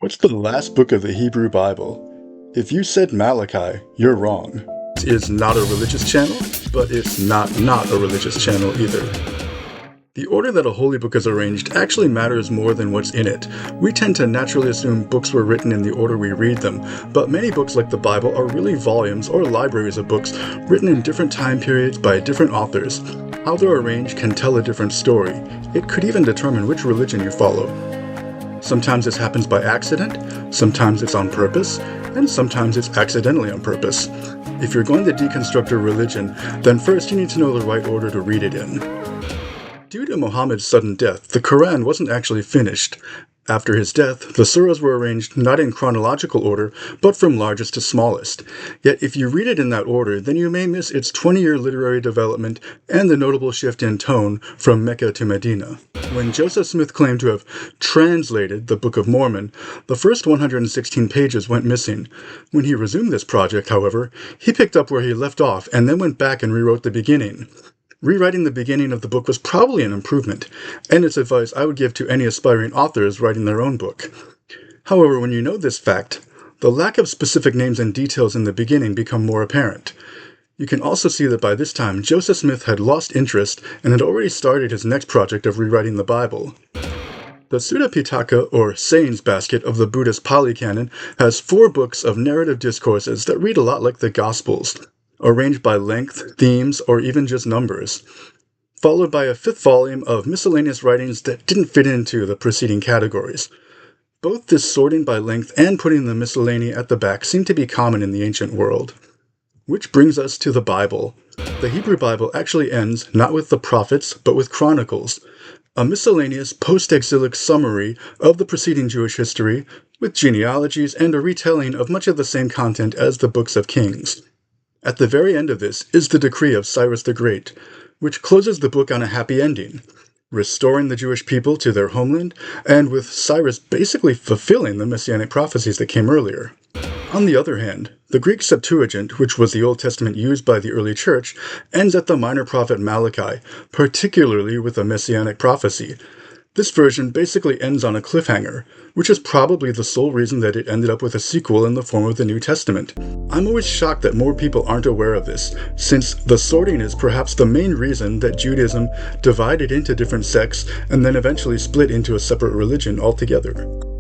What's the last book of the Hebrew Bible? If you said Malachi, you're wrong. It is not a religious channel, but it's not a religious channel either. The order that a holy book is arranged actually matters more than what's in it. We tend to naturally assume books were written in the order we read them, but many books like the Bible are really volumes or libraries of books written in different time periods by different authors. How they're arranged can tell a different story. It could even determine which religion you follow. Sometimes this happens by accident, sometimes it's on purpose, and sometimes it's accidentally on purpose. If you're going to deconstruct a religion, then first you need to know the right order to read it in. Due to Muhammad's sudden death, the Quran wasn't actually finished. After his death, the surahs were arranged not in chronological order, but from largest to smallest. Yet if you read it in that order, then you may miss its 20-year literary development and the notable shift in tone from Mecca to Medina. When Joseph Smith claimed to have translated the Book of Mormon, the first 116 pages went missing. When he resumed this project, however, he picked up where he left off and then went back and rewrote the beginning. Rewriting the beginning of the book was probably an improvement, and it's advice I would give to any aspiring authors writing their own book. However, when you know this fact, the lack of specific names and details in the beginning become more apparent. You can also see that by this time, Joseph Smith had lost interest and had already started his next project of rewriting the Bible. The Sutta Pitaka, or sayings basket of the Buddhist Pali Canon, has 4 books of narrative discourses that read a lot like the Gospels, arranged by length, themes, or even just numbers, followed by a 5th volume of miscellaneous writings that didn't fit into the preceding categories. Both this sorting by length and putting the miscellany at the back seem to be common in the ancient world. Which brings us to the Bible. The Hebrew Bible actually ends not with the prophets, but with Chronicles, a miscellaneous post-exilic summary of the preceding Jewish history, with genealogies and a retelling of much of the same content as the books of Kings. At the very end of this is the decree of Cyrus the Great, which closes the book on a happy ending, restoring the Jewish people to their homeland, and with Cyrus basically fulfilling the messianic prophecies that came earlier. On the other hand, the Greek Septuagint, which was the Old Testament used by the early church, ends at the minor prophet Malachi, particularly with a messianic prophecy. This version basically ends on a cliffhanger, which is probably the sole reason that it ended up with a sequel in the form of the New Testament. I'm always shocked that more people aren't aware of this, since the sorting is perhaps the main reason that Judaism divided into different sects and then eventually split into a separate religion altogether.